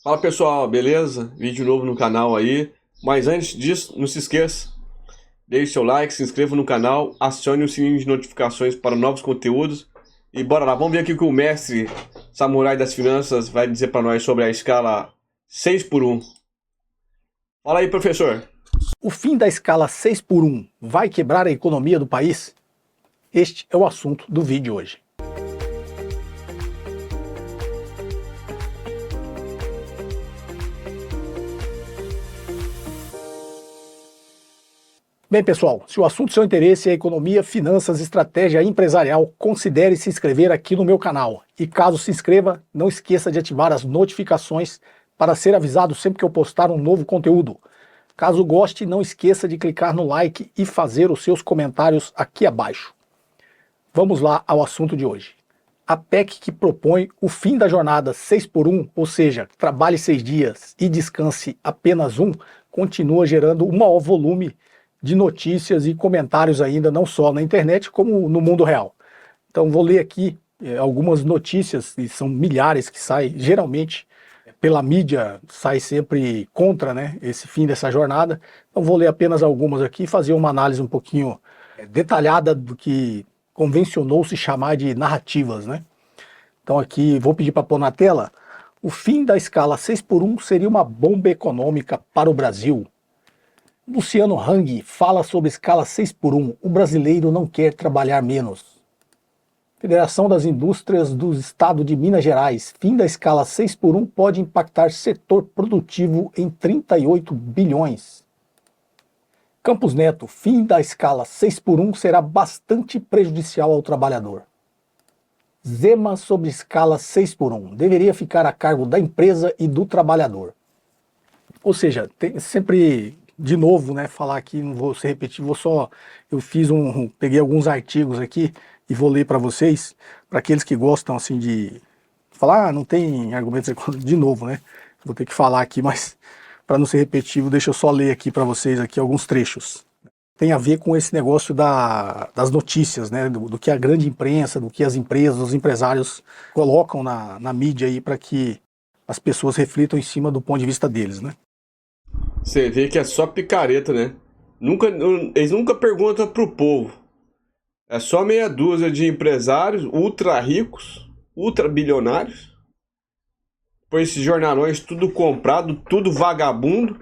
Fala pessoal, beleza? Vídeo novo no canal aí. Mas antes disso, não se esqueça, deixe seu like, se inscreva no canal, acione o sininho de notificações para novos conteúdos. E bora lá, vamos ver aqui o que o mestre Samurai das Finanças vai dizer para nós sobre a escala 6x1. Fala aí, professor. O fim da escala 6x1 vai quebrar a economia do país? Este é o assunto do vídeo hoje. Bem, pessoal, se o assunto do seu interesse é economia, finanças, estratégia empresarial, considere se inscrever aqui no meu canal. E caso se inscreva, não esqueça de ativar as notificações para ser avisado sempre que eu postar um novo conteúdo. Caso goste, não esqueça de clicar no like e fazer os seus comentários aqui abaixo. Vamos lá ao assunto de hoje. A PEC que propõe o fim da jornada 6x1, ou seja, trabalhe 6 dias e descanse apenas um, continua gerando um maior volume de notícias e comentários ainda, não só na internet, como no mundo real. Então vou ler aqui algumas notícias, e são milhares que saem, geralmente pela mídia sai sempre contra, né, esse fim dessa jornada. Então vou ler apenas algumas aqui e fazer uma análise um pouquinho detalhada do que convencionou-se chamar de narrativas, né? Então aqui vou pedir para pôr na tela: o fim da escala 6x1 seria uma bomba econômica para o Brasil. Luciano Hang fala sobre escala 6x1, o brasileiro não quer trabalhar menos. Federação das Indústrias do Estado de Minas Gerais, fim da escala 6x1 pode impactar setor produtivo em 38 bilhões. Campos Neto, fim da escala 6x1 será bastante prejudicial ao trabalhador. Zema sobre escala 6x1, deveria ficar a cargo da empresa e do trabalhador. Ou seja, tem sempre, de novo, né, falar aqui, não vou ser repetitivo, peguei alguns artigos aqui e vou ler para vocês, para aqueles que gostam assim de falar, não tem argumentos de novo, né? Vou ter que falar aqui, mas para não ser repetitivo, deixa eu só ler aqui para vocês aqui alguns trechos. Tem a ver com esse negócio das notícias, né? Do que a grande imprensa, do que as empresas, os empresários colocam na mídia aí para que as pessoas reflitam em cima do ponto de vista deles, né? Você vê que é só picareta, né? Eles nunca perguntam pro povo. É só meia dúzia de empresários ultra ricos, ultra bilionários. Depois esses jornalões tudo comprado, tudo vagabundo.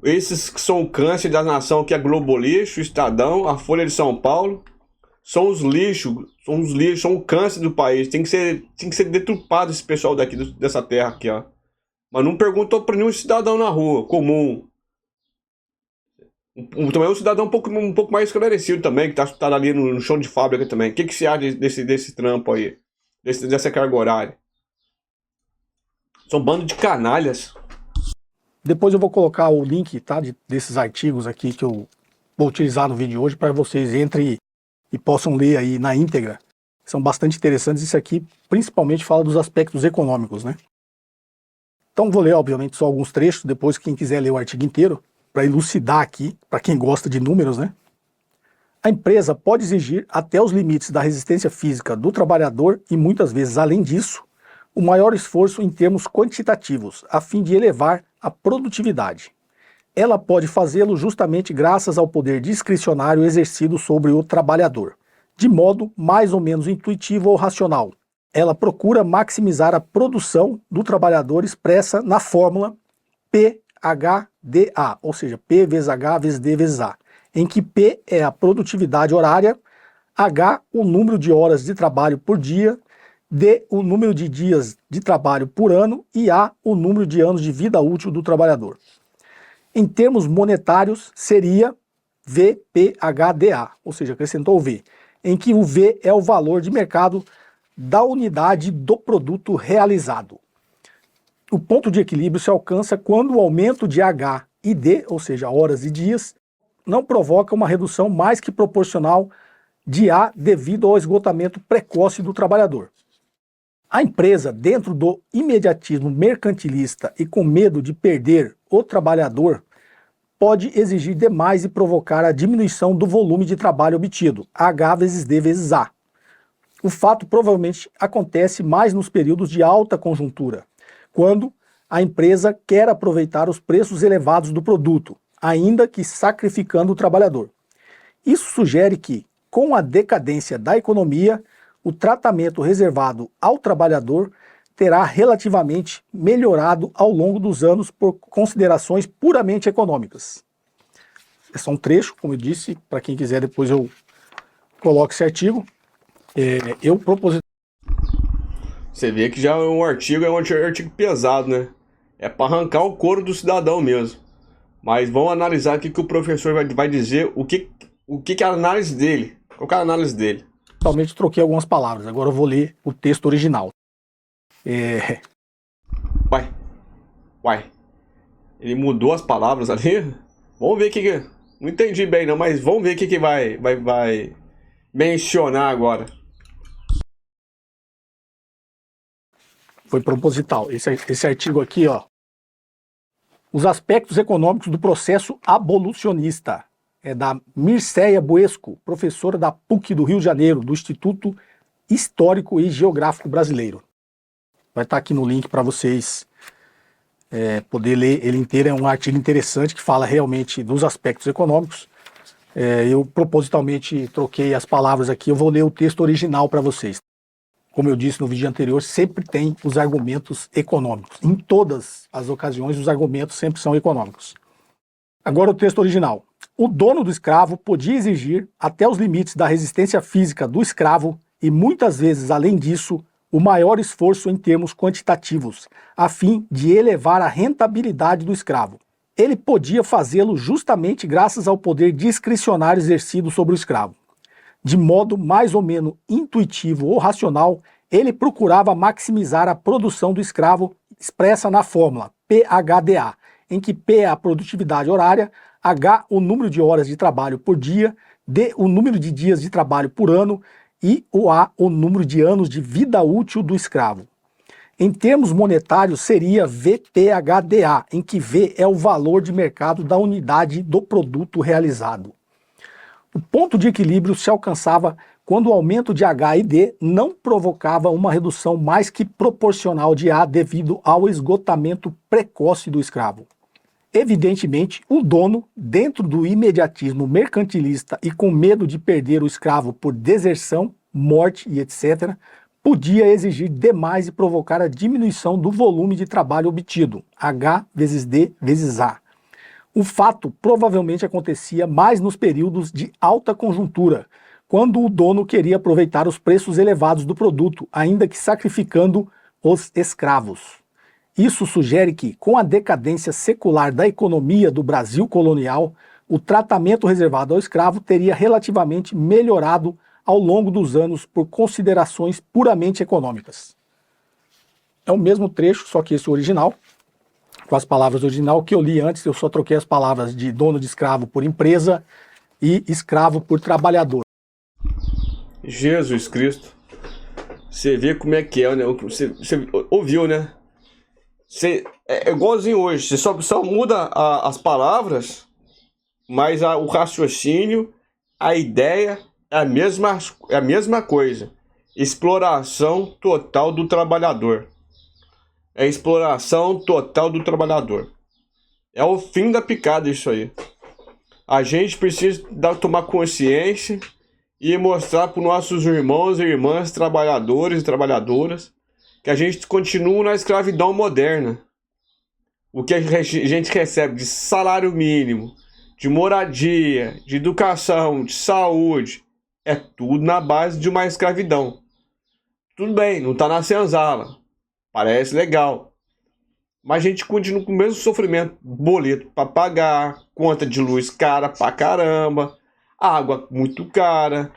Esses que são o câncer da nação, que é Globo Lixo, Estadão, a Folha de São Paulo. São os lixos, são o câncer do país. Tem que ser deturpado esse pessoal daqui, dessa terra aqui, ó. Mas não perguntou para nenhum cidadão na rua, comum. Também é um cidadão um pouco mais esclarecido também, que tá ali no chão de fábrica também. O que você acha desse trampo aí? Dessa carga horária? São um bando de canalhas. Depois eu vou colocar o link, tá, desses artigos aqui que eu vou utilizar no vídeo de hoje, para vocês entrem e possam ler aí na íntegra. São bastante interessantes. Isso aqui principalmente fala dos aspectos econômicos, né? Então vou ler, obviamente, só alguns trechos, depois quem quiser ler o artigo inteiro, para elucidar aqui, para quem gosta de números, né? A empresa pode exigir até os limites da resistência física do trabalhador e muitas vezes, além disso, o maior esforço em termos quantitativos, a fim de elevar a produtividade. Ela pode fazê-lo justamente graças ao poder discricionário exercido sobre o trabalhador, de modo mais ou menos intuitivo ou racional. Ela procura maximizar a produção do trabalhador expressa na fórmula PHDA, ou seja, P vezes H vezes D vezes A, em que P é a produtividade horária, H o número de horas de trabalho por dia, D o número de dias de trabalho por ano e A o número de anos de vida útil do trabalhador. Em termos monetários, seria VPHDA, ou seja, acrescentou o V, em que o V é o valor de mercado da unidade do produto realizado. O ponto de equilíbrio se alcança quando o aumento de H e D, ou seja, horas e dias, não provoca uma redução mais que proporcional de A devido ao esgotamento precoce do trabalhador. A empresa, dentro do imediatismo mercantilista e com medo de perder o trabalhador, pode exigir demais e provocar a diminuição do volume de trabalho obtido, H vezes D vezes A. O fato provavelmente acontece mais nos períodos de alta conjuntura, quando a empresa quer aproveitar os preços elevados do produto, ainda que sacrificando o trabalhador. Isso sugere que, com a decadência da economia, o tratamento reservado ao trabalhador terá relativamente melhorado ao longo dos anos por considerações puramente econômicas. Esse é um trecho, como eu disse, para quem quiser depois eu coloco esse artigo. Eu propositei. Você vê que já é um artigo pesado, né? É para arrancar o couro do cidadão mesmo. Mas vamos analisar aqui que o professor vai dizer o que é a análise dele. Qual que é a análise dele? Totalmente troquei algumas palavras, agora eu vou ler o texto original. Uai, ele mudou as palavras ali? Vamos ver o que... Não entendi bem não, mas vamos ver o que vai mencionar agora. Foi proposital. Esse artigo aqui, ó. Os aspectos econômicos do processo abolicionista. É da Mirceia Buesco, professora da PUC do Rio de Janeiro, do Instituto Histórico e Geográfico Brasileiro. Vai estar aqui no link para vocês poder ler ele inteiro. É um artigo interessante que fala realmente dos aspectos econômicos. Eu propositalmente troquei as palavras aqui, eu vou ler o texto original para vocês. Como eu disse no vídeo anterior, sempre tem os argumentos econômicos. Em todas as ocasiões, os argumentos sempre são econômicos. Agora o texto original. O dono do escravo podia exigir, até os limites da resistência física do escravo, e muitas vezes, além disso, o maior esforço em termos quantitativos, a fim de elevar a rentabilidade do escravo. Ele podia fazê-lo justamente graças ao poder discricionário exercido sobre o escravo. De modo mais ou menos intuitivo ou racional, ele procurava maximizar a produção do escravo expressa na fórmula PHDA, em que P é a produtividade horária, H o número de horas de trabalho por dia, D o número de dias de trabalho por ano e o A o número de anos de vida útil do escravo. Em termos monetários seria VPHDA, em que V é o valor de mercado da unidade do produto realizado. O ponto de equilíbrio se alcançava quando o aumento de H e D não provocava uma redução mais que proporcional de A devido ao esgotamento precoce do escravo. Evidentemente, o dono, dentro do imediatismo mercantilista e com medo de perder o escravo por deserção, morte e etc., podia exigir demais e provocar a diminuição do volume de trabalho obtido, H vezes D vezes A. O fato provavelmente acontecia mais nos períodos de alta conjuntura, quando o dono queria aproveitar os preços elevados do produto, ainda que sacrificando os escravos. Isso sugere que, com a decadência secular da economia do Brasil colonial, o tratamento reservado ao escravo teria relativamente melhorado ao longo dos anos por considerações puramente econômicas. É o mesmo trecho, só que esse original, com as palavras original que eu li antes, eu só troquei as palavras de dono de escravo por empresa e escravo por trabalhador. Jesus Cristo. Você vê como é que é, né? Você ouviu, né? É igualzinho hoje, você só muda as palavras, mas o raciocínio, a ideia é a mesma coisa. Exploração total do trabalhador. É exploração total do trabalhador. É o fim da picada isso aí. A gente precisa tomar consciência e mostrar para os nossos irmãos e irmãs, trabalhadores e trabalhadoras, que a gente continua na escravidão moderna. O que a gente recebe de salário mínimo, de moradia, de educação, de saúde, é tudo na base de uma escravidão. Tudo bem, não está na senzala, parece legal, mas a gente continua com o mesmo sofrimento. Boleto para pagar, conta de luz cara pra caramba, água muito cara,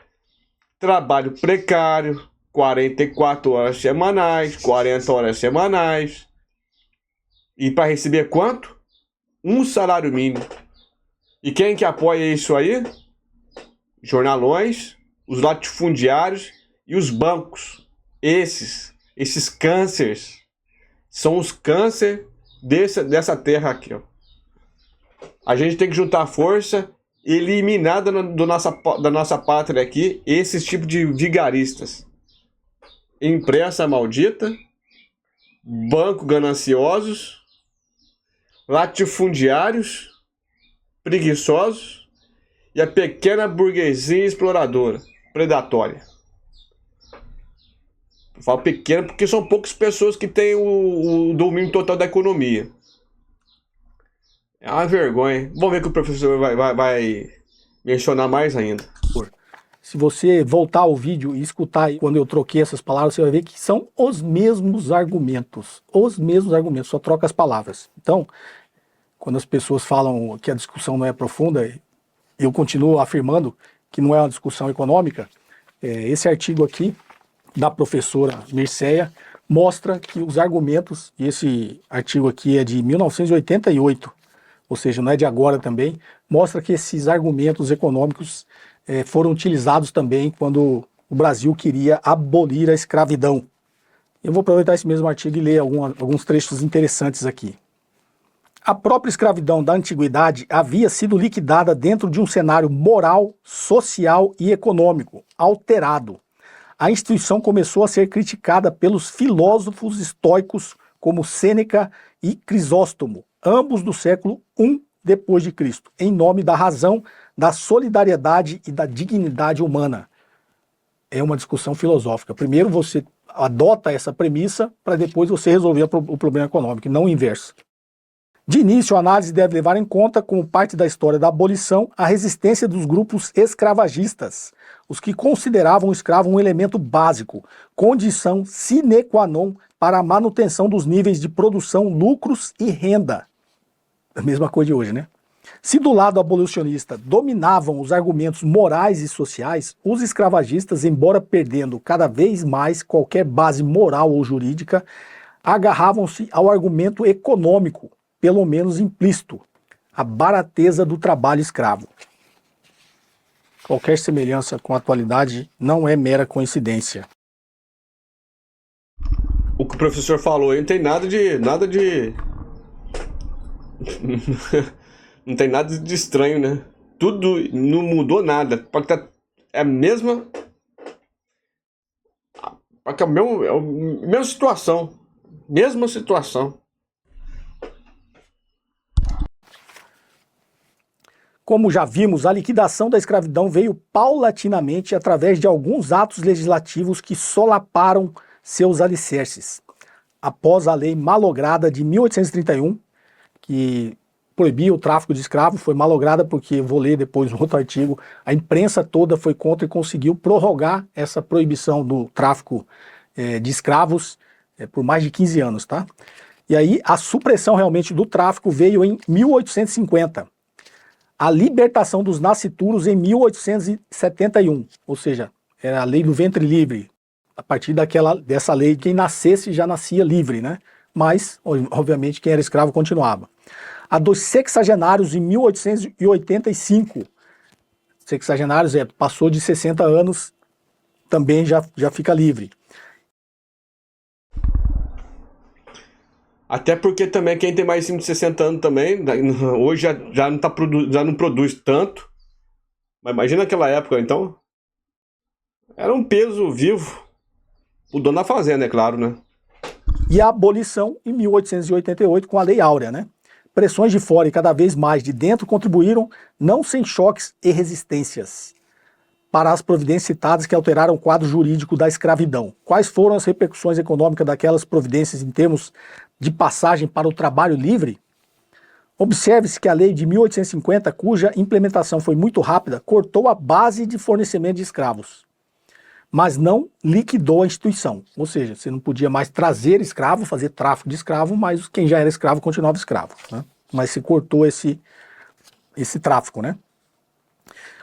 trabalho precário, 44 horas semanais, 40 horas semanais. E para receber quanto? Um salário mínimo. E quem que apoia isso aí? Jornalões, os latifundiários e os bancos. Esses cânceres são os cânceres dessa terra aqui, ó. A gente tem que juntar força e eliminar da nossa pátria aqui esses tipos de vigaristas. Imprensa maldita, banco gananciosos latifundiários, preguiçosos e a pequena burguesia exploradora, predatória. Eu falo pequena porque são poucas pessoas que têm o domínio total da economia. É uma vergonha. Vamos ver que o professor vai mencionar mais ainda. Se você voltar ao vídeo e escutar quando eu troquei essas palavras, você vai ver que são os mesmos argumentos. Os mesmos argumentos, só troca as palavras. Então, quando as pessoas falam que a discussão não é profunda, eu continuo afirmando que não é uma discussão econômica. Esse artigo aqui, da professora Mircea, mostra que os argumentos, e esse artigo aqui é de 1988, ou seja, não é de agora também, mostra que esses argumentos econômicos foram utilizados também quando o Brasil queria abolir a escravidão. Eu vou aproveitar esse mesmo artigo e ler alguns trechos interessantes aqui. A própria escravidão da antiguidade havia sido liquidada dentro de um cenário moral, social e econômico alterado. A instituição começou a ser criticada pelos filósofos estoicos como Sêneca e Crisóstomo, ambos do século I depois de Cristo, em nome da razão, da solidariedade e da dignidade humana. É uma discussão filosófica. Primeiro você adota essa premissa para depois você resolver o problema econômico, e não o inverso. De início, a análise deve levar em conta, como parte da história da abolição, a resistência dos grupos escravagistas, os que consideravam o escravo um elemento básico, condição sine qua non para a manutenção dos níveis de produção, lucros e renda. A mesma coisa de hoje, né? Se do lado abolicionista dominavam os argumentos morais e sociais, os escravagistas, embora perdendo cada vez mais qualquer base moral ou jurídica, agarravam-se ao argumento econômico, pelo menos implícito, a barateza do trabalho escravo. Qualquer semelhança com a atualidade não é mera coincidência. O que o professor falou aí não tem nada de não tem nada de estranho, né? Tudo não mudou nada. Pode estar é a mesma mesma situação. Mesma situação. Como já vimos, a liquidação da escravidão veio paulatinamente através de alguns atos legislativos que solaparam seus alicerces. Após a lei malograda de 1831, que proibia o tráfico de escravos, foi malograda porque, vou ler depois um outro artigo, a imprensa toda foi contra e conseguiu prorrogar essa proibição do tráfico de escravos por mais de 15 anos, tá? E aí a supressão realmente do tráfico veio em 1850. A libertação dos nascituros em 1871, ou seja, era a lei do ventre livre. A partir dessa lei, quem nascesse já nascia livre, né? Mas, obviamente, quem era escravo continuava. A dos sexagenários em 1885. Sexagenários passou de 60 anos, também já fica livre. Até porque também quem tem mais de 60 anos também, hoje já não produz tanto. Mas imagina aquela época, então. Era um peso vivo. O dono da fazenda, é claro, né? E a abolição em 1888 com a Lei Áurea, né? Pressões de fora e cada vez mais de dentro contribuíram, não sem choques e resistências, para as providências citadas que alteraram o quadro jurídico da escravidão. Quais foram as repercussões econômicas daquelas providências em termos de passagem para o trabalho livre? Observe-se que a lei de 1850, cuja implementação foi muito rápida, cortou a base de fornecimento de escravos, mas não liquidou a instituição. Ou seja, você não podia mais trazer escravo, fazer tráfico de escravo, mas quem já era escravo continuava escravo, né? Mas se cortou esse tráfico, né?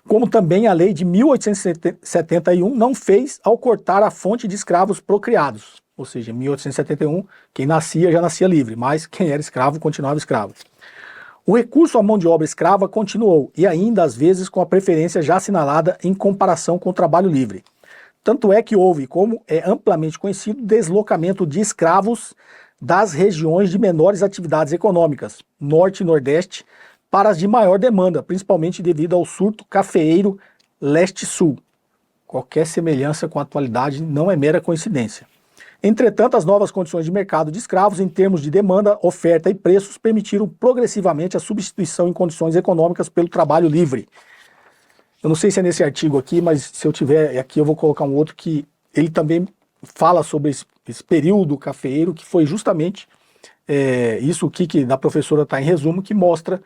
Como também a lei de 1871 não fez ao cortar a fonte de escravos procriados. Ou seja, em 1871, quem nascia já nascia livre, mas quem era escravo continuava escravo. O recurso à mão de obra escrava continuou, e ainda às vezes com a preferência já assinalada em comparação com o trabalho livre. Tanto é que houve, como é amplamente conhecido, deslocamento de escravos das regiões de menores atividades econômicas, norte e nordeste, para as de maior demanda, principalmente devido ao surto cafeeiro leste-sul. Qualquer semelhança com a atualidade não é mera coincidência. Entretanto, as novas condições de mercado de escravos, em termos de demanda, oferta e preços, permitiram progressivamente a substituição em condições econômicas pelo trabalho livre. Eu não sei se é nesse artigo aqui, mas se eu tiver aqui eu vou colocar um outro que ele também fala sobre esse período cafeeiro, que foi justamente isso aqui que da professora está em resumo, que mostra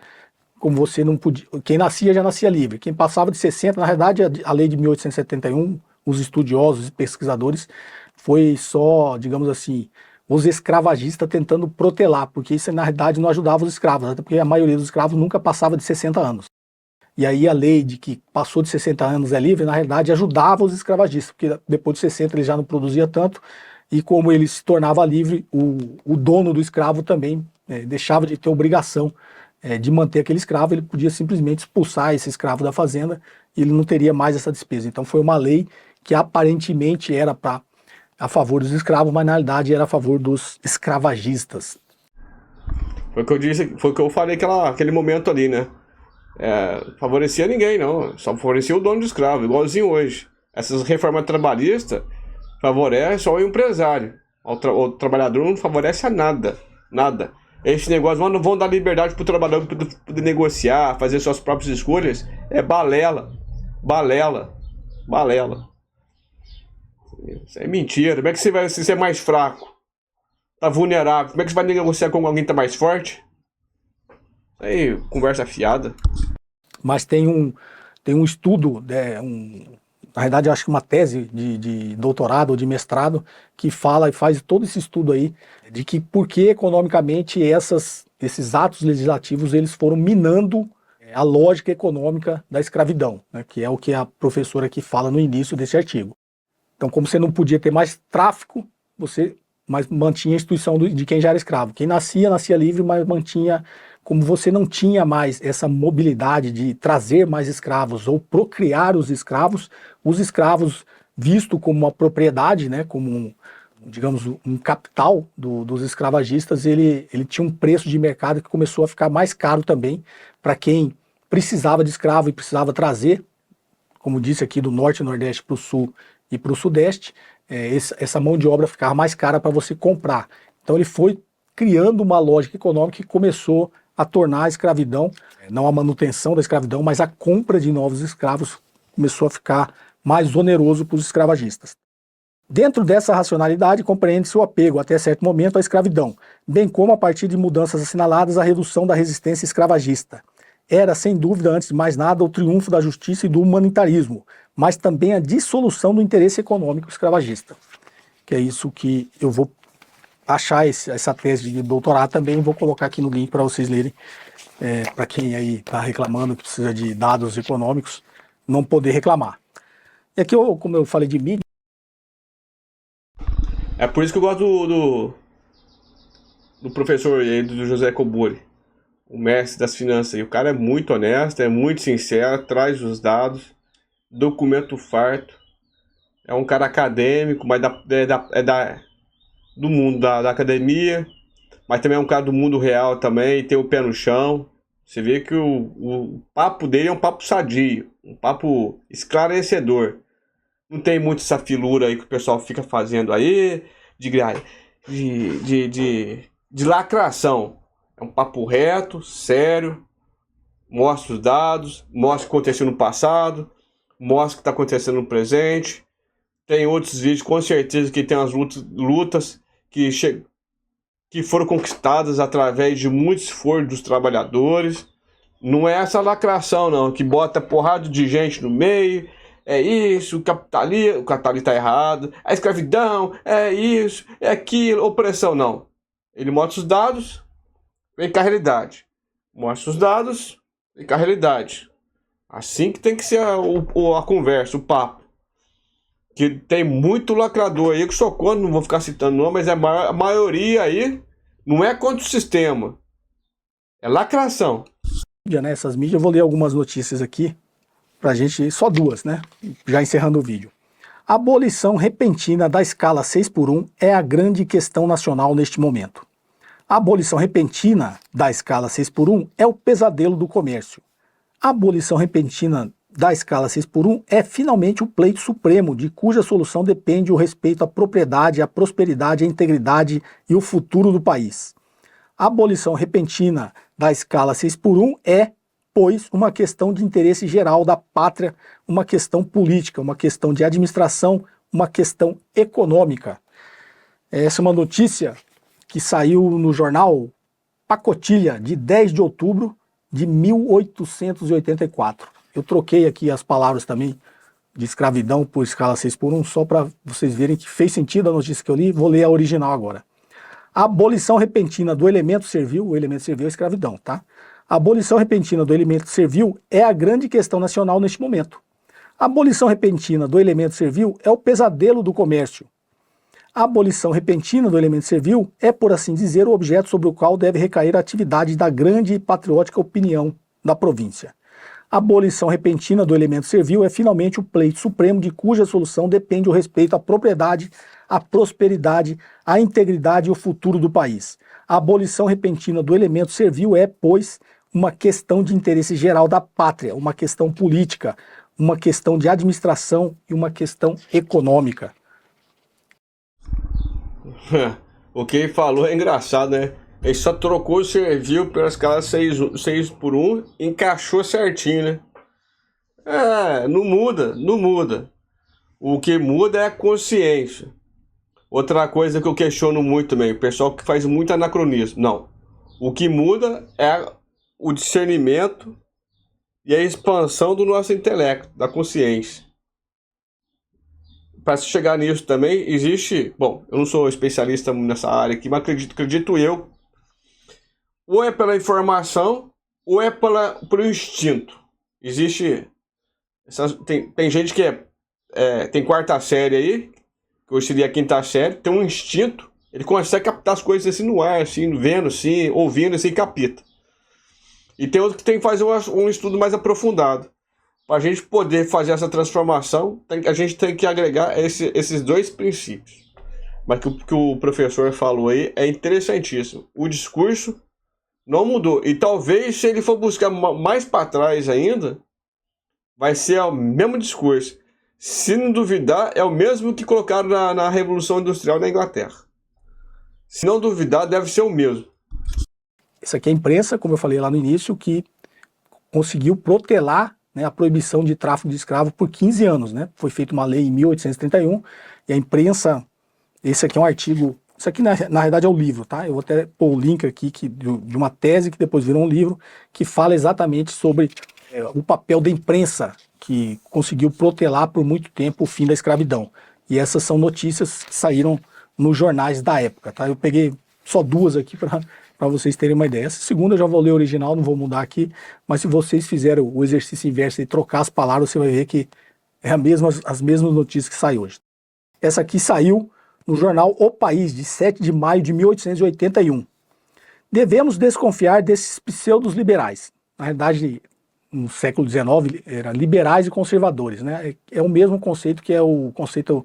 como você não podia, quem nascia já nascia livre, quem passava de 60, na verdade a lei de 1871, os estudiosos e pesquisadores, foi só, digamos assim, os escravagistas tentando protelar, porque isso na realidade não ajudava os escravos, até porque a maioria dos escravos nunca passava de 60 anos. E aí a lei de que passou de 60 anos é livre, na realidade ajudava os escravagistas, porque depois de 60 ele já não produzia tanto, e como ele se tornava livre, o dono do escravo também deixava de ter obrigação de manter aquele escravo, ele podia simplesmente expulsar esse escravo da fazenda e ele não teria mais essa despesa. Então foi uma lei que aparentemente era a favor dos escravos, mas na realidade era a favor dos escravagistas. Foi o que eu disse, foi o que eu falei aquele momento ali, né? Favorecia ninguém, não. Só favorecia o dono do escravo, igualzinho hoje. Essas reformas trabalhistas favorecem só o empresário. O trabalhador não favorece a nada. Nada. Esse negócio, não vão dar liberdade pro trabalhador poder negociar, fazer suas próprias escolhas. É balela. Balela. Balela. Isso é mentira. Como é que você vai ser mais fraco? Tá vulnerável. Como é que você vai negociar com alguém que tá mais forte? Isso aí, conversa fiada. Mas tem um estudo, na verdade eu acho que uma tese de doutorado ou de mestrado, que fala e faz todo esse estudo aí, de que por que economicamente esses atos legislativos eles foram minando a lógica econômica da escravidão, né, que é o que a professora aqui fala no início desse artigo. Então, como você não podia ter mais tráfico, você mantinha a instituição de quem já era escravo. Quem nascia livre, mas mantinha, como você não tinha mais essa mobilidade de trazer mais escravos ou procriar os escravos visto como uma propriedade, né, como digamos, um capital dos escravagistas, ele tinha um preço de mercado que começou a ficar mais caro também para quem precisava de escravo e precisava trazer, como disse aqui, do norte e nordeste para o sul e para o sudeste, essa mão de obra ficava mais cara para você comprar. Então ele foi criando uma lógica econômica que começou a tornar a escravidão, não a manutenção da escravidão, mas a compra de novos escravos começou a ficar mais oneroso para os escravagistas. Dentro dessa racionalidade, compreende-se o apego, até certo momento, à escravidão, bem como, a partir de mudanças assinaladas, a redução da resistência escravagista. Era, sem dúvida, antes de mais nada, o triunfo da justiça e do humanitarismo, mas também a dissolução do interesse econômico escravagista. Que é isso que eu vou achar essa tese de doutorado também, vou colocar aqui no link para vocês lerem, para quem aí está reclamando que precisa de dados econômicos, não poder reclamar. E aqui, como eu falei de mídia, é por isso que eu gosto do professor aí, do José Cobori, o mestre das finanças. E o cara é muito honesto, é muito sincero, traz os dados, documento farto. É um cara acadêmico, mas do mundo da academia, mas também é um cara do mundo real também, tem o pé no chão. Você vê que o papo dele é um papo sadio, um papo esclarecedor. Não tem muito essa filura aí que o pessoal fica fazendo aí, de lacração. É um papo reto, sério, mostra os dados, mostra o que aconteceu no passado, mostra o que está acontecendo no presente. Tem outros vídeos, com certeza, que tem as lutas que foram conquistadas através de muito esforço dos trabalhadores. Não é essa lacração, não, que bota porrada de gente no meio. É isso, o capitalismo tá errado, a escravidão, é isso, é aquilo, opressão, não. Ele mostra os dados, vem cá a realidade. Mostra os dados, vem cá a realidade. Assim que tem que ser a conversa, o papo. Que tem muito lacrador aí, que sou contra, não vou ficar citando não, mas a maioria aí não é contra o sistema. É lacração. Essas mídias, eu vou ler algumas notícias aqui, pra gente, só duas, né? Já encerrando o vídeo. A abolição repentina da escala 6x1 é a grande questão nacional neste momento. A abolição repentina da escala 6x1 é o pesadelo do comércio. A abolição repentina da escala 6x1 é finalmente o pleito supremo, de cuja solução depende o respeito à propriedade, à prosperidade, à integridade e o futuro do país. A abolição repentina da escala 6x1 é, pois, uma questão de interesse geral da pátria, uma questão política, uma questão de administração, uma questão econômica. Essa é uma notícia que saiu no jornal Pacotilha, de 10 de outubro de 1884. Eu troquei aqui as palavras também de escravidão por escala 6x1, só para vocês verem que fez sentido a notícia que eu li. Vou ler a original agora. A abolição repentina do elemento servil, o elemento servil é a escravidão, tá? A abolição repentina do elemento servil é a grande questão nacional neste momento. A abolição repentina do elemento servil é o pesadelo do comércio. A abolição repentina do elemento servil é, por assim dizer, o objeto sobre o qual deve recair a atividade da grande e patriótica opinião da província. A abolição repentina do elemento servil é finalmente o pleito supremo de cuja solução depende o respeito à propriedade, à prosperidade, à integridade e ao futuro do país. A abolição repentina do elemento servil é, pois, uma questão de interesse geral da pátria, uma questão política, uma questão de administração e uma questão econômica. O que ele falou é engraçado, né? Ele só trocou o servil pela escala 6x1, encaixou certinho, né? Não muda, não muda. O que muda é a consciência. Outra coisa que eu questiono muito também, o pessoal que faz muito anacronismo. Não. O que muda é o discernimento e a expansão do nosso intelecto, da consciência. Para se chegar nisso também, existe... Bom, eu não sou especialista nessa área aqui, mas acredito eu, ou é pela informação, ou é pelo instinto. Existe... Tem gente que tem quarta série aí, que hoje seria a quinta série, tem um instinto, ele consegue captar as coisas assim no ar, assim, vendo, assim, ouvindo, assim, capita. E tem outro que tem que fazer um estudo mais aprofundado. Para a gente poder fazer essa transformação, a gente tem que agregar esses dois princípios. Mas que o professor falou aí é interessantíssimo. O discurso não mudou. E talvez, se ele for buscar mais para trás ainda, vai ser o mesmo discurso. Se não duvidar, é o mesmo que colocaram na Revolução Industrial na Inglaterra. Se não duvidar, deve ser o mesmo. Isso aqui é a imprensa, como eu falei lá no início, que conseguiu protelar, né, a proibição de tráfico de escravos por 15 anos. Né? Foi feita uma lei em 1831 e a imprensa, esse aqui é um artigo, isso aqui na realidade é o livro, tá? Eu vou até pôr o link aqui de uma tese que depois virou um livro, que fala exatamente sobre o papel da imprensa, que conseguiu protelar por muito tempo o fim da escravidão. E essas são notícias que saíram nos jornais da época. Tá? Eu peguei só duas aqui para vocês terem uma ideia. Essa segunda eu já vou ler original, não vou mudar aqui, mas se vocês fizerem o exercício inverso e trocar as palavras, você vai ver que é as mesmas notícias que saem hoje. Essa aqui saiu no jornal O País, de 7 de maio de 1881. Devemos desconfiar desses pseudos liberais. Na realidade, no século XIX, eram liberais e conservadores. Né? É o mesmo conceito que é o conceito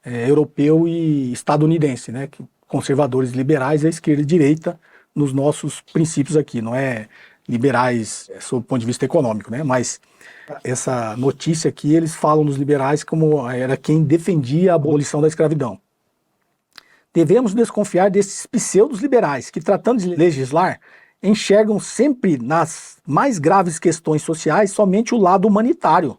europeu e estadunidense, né? Que conservadores e liberais é esquerda e direita nos nossos princípios aqui, não é liberais sob o ponto de vista econômico, né? Mas essa notícia aqui, eles falam dos liberais como era quem defendia a abolição da escravidão. Devemos desconfiar desses pseudos liberais que, tratando de legislar, enxergam sempre nas mais graves questões sociais somente o lado humanitário.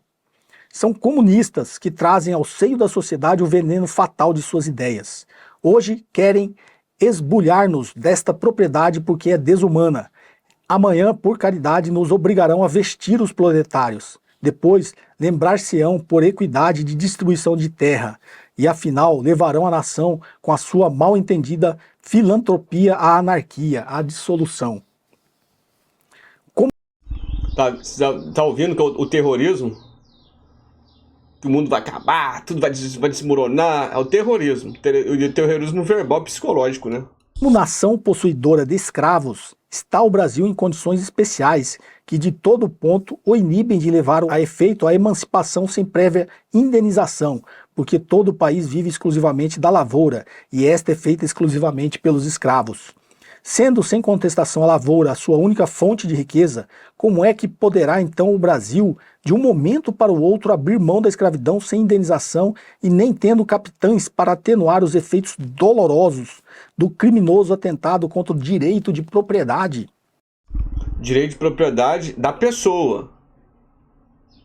São comunistas que trazem ao seio da sociedade o veneno fatal de suas ideias. Hoje querem esbulhar-nos desta propriedade porque é desumana. Amanhã, por caridade, nos obrigarão a vestir os proletários. Depois, lembrar-se-ão por equidade de distribuição de terra. E afinal, levarão a nação com a sua mal entendida filantropia à anarquia, à dissolução. Tá ouvindo que o terrorismo? Que o mundo vai acabar, tudo vai desmoronar. É o terrorismo. O terrorismo verbal psicológico, né? Como nação possuidora de escravos, está o Brasil em condições especiais que de todo ponto o inibem de levar a efeito a emancipação sem prévia indenização, porque todo o país vive exclusivamente da lavoura e esta é feita exclusivamente pelos escravos. Sendo sem contestação a lavoura a sua única fonte de riqueza, como é que poderá então o Brasil, de um momento para o outro, abrir mão da escravidão sem indenização e nem tendo capitães para atenuar os efeitos dolorosos do criminoso atentado contra o direito de propriedade? Direito de propriedade da pessoa.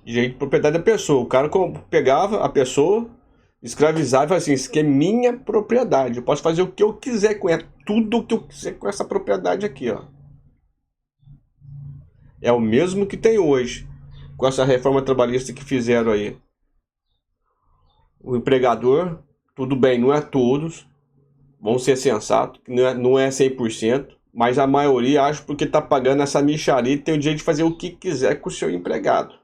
Direito de propriedade da pessoa. O cara pegava a pessoa, escravizava e falava assim, isso aqui é minha propriedade. Eu posso fazer o que eu quiser com ela. Tudo o que eu quiser com essa propriedade aqui, ó. É o mesmo que tem hoje, com essa reforma trabalhista que fizeram aí. O empregador, tudo bem, não é todos, vão ser sensatos, não é 100%, mas a maioria acha porque tá pagando essa mixaria e tem o direito de fazer o que quiser com o seu empregado.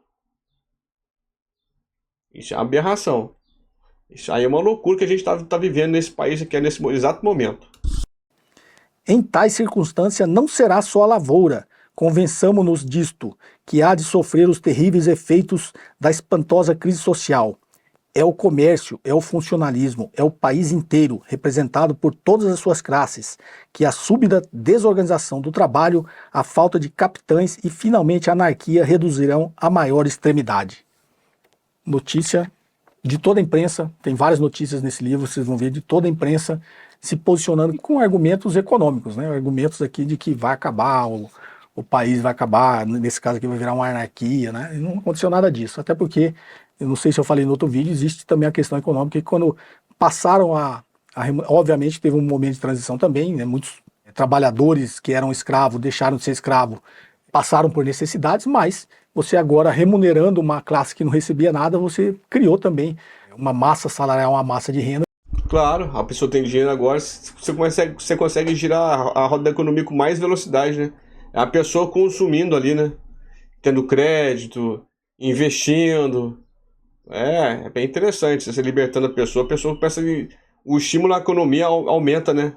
Isso é uma aberração. Isso aí é uma loucura que a gente tá vivendo nesse país aqui, nesse exato momento. Em tais circunstância não será só a lavoura, convençamo-nos disto, que há de sofrer os terríveis efeitos da espantosa crise social. É o comércio, é o funcionalismo, é o país inteiro, representado por todas as suas classes, que a súbita desorganização do trabalho, a falta de capitães e finalmente a anarquia reduzirão à maior extremidade. Notícia de toda a imprensa, tem várias notícias nesse livro, vocês vão ver, de toda a imprensa se posicionando com argumentos econômicos, né? Argumentos aqui de que vai acabar, o país vai acabar, nesse caso aqui vai virar uma anarquia, né? E não aconteceu nada disso, até porque, eu não sei se eu falei no outro vídeo, existe também a questão econômica, que quando passaram obviamente teve um momento de transição também, né? Muitos trabalhadores que eram escravos deixaram de ser escravos, passaram por necessidades, mas você agora remunerando uma classe que não recebia nada, você criou também uma massa salarial, uma massa de renda. Claro, a pessoa tem dinheiro agora, você consegue girar a roda da economia com mais velocidade, né? É a pessoa consumindo ali, né? Tendo crédito, investindo. É bem interessante. Você libertando a pessoa pensa que o estímulo à economia aumenta, né?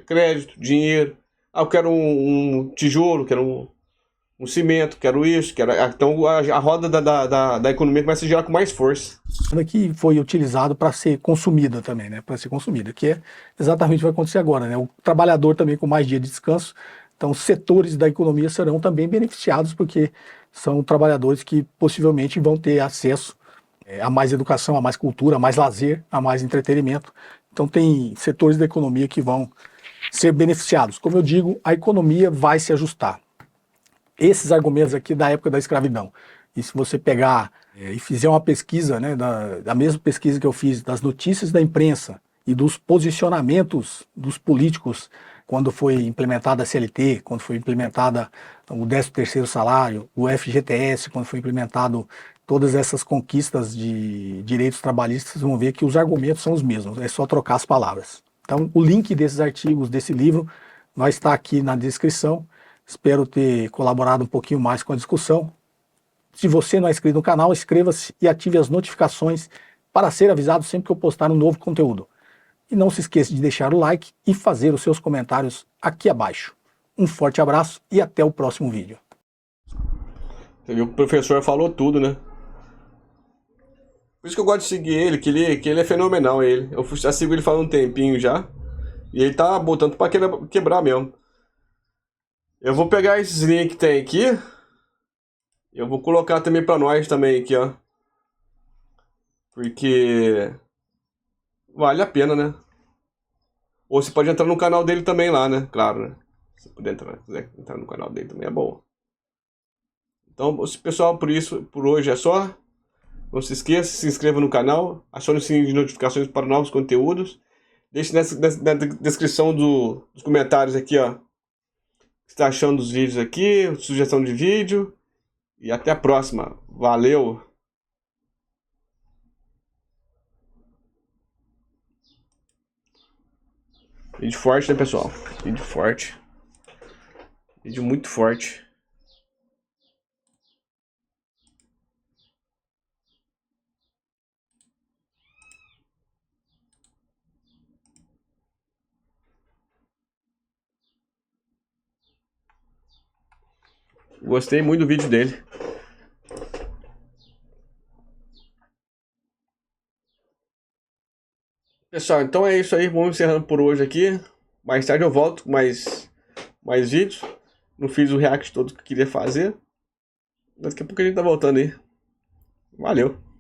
Crédito, dinheiro. Ah, eu quero um tijolo, quero um cimento, quero isso, quero. Então a roda da economia começa a girar com mais força. Que foi utilizado para ser consumida também, né? Para ser consumida, que é exatamente o que vai acontecer agora, né? O trabalhador também com mais dia de descanso. Então, setores da economia serão também beneficiados, porque são trabalhadores que possivelmente vão ter acesso a mais educação, a mais cultura, a mais lazer, a mais entretenimento. Então, tem setores da economia que vão ser beneficiados. Como eu digo, a economia vai se ajustar. Esses argumentos aqui da época da escravidão. E se você pegar e fizer uma pesquisa, né, da mesma pesquisa que eu fiz, das notícias da imprensa e dos posicionamentos dos políticos quando foi implementada a CLT, quando foi implementada o 13º salário, o FGTS, quando foi implementado todas essas conquistas de direitos trabalhistas, vocês vão ver que os argumentos são os mesmos, é só trocar as palavras. Então, o link desses artigos, desse livro, vai estar aqui na descrição. Espero ter colaborado um pouquinho mais com a discussão. Se você não é inscrito no canal, inscreva-se e ative as notificações para ser avisado sempre que eu postar um novo conteúdo. E não se esqueça de deixar o like e fazer os seus comentários aqui abaixo. Um forte abraço e até o próximo vídeo. Você viu que o professor falou tudo, né? Por isso que eu gosto de seguir ele, que ele é fenomenal, ele. Eu já sigo ele faz um tempinho já. E ele tá botando pra quebrar mesmo. Eu vou pegar esses links que tem aqui. Eu vou colocar também pra nós também aqui, ó. Porque vale a pena, né? Ou você pode entrar no canal dele também lá, né? Claro, né? Se puder quiser entrar no canal dele também é bom. Então, pessoal, por hoje é só. Não se esqueça, se inscreva no canal, acione o sininho de notificações para novos conteúdos. Deixe na descrição dos comentários aqui, ó, o que você está achando dos vídeos aqui, sugestão de vídeo. E até a próxima. Valeu! Vídeo forte, né, pessoal? Vídeo forte. Vídeo muito forte. Gostei muito do vídeo dele. Pessoal, então é isso aí. Vamos encerrando por hoje aqui. Mais tarde eu volto com mais mais vídeos. Não fiz o react todo que eu queria fazer. Daqui a pouco a gente tá voltando aí. Valeu!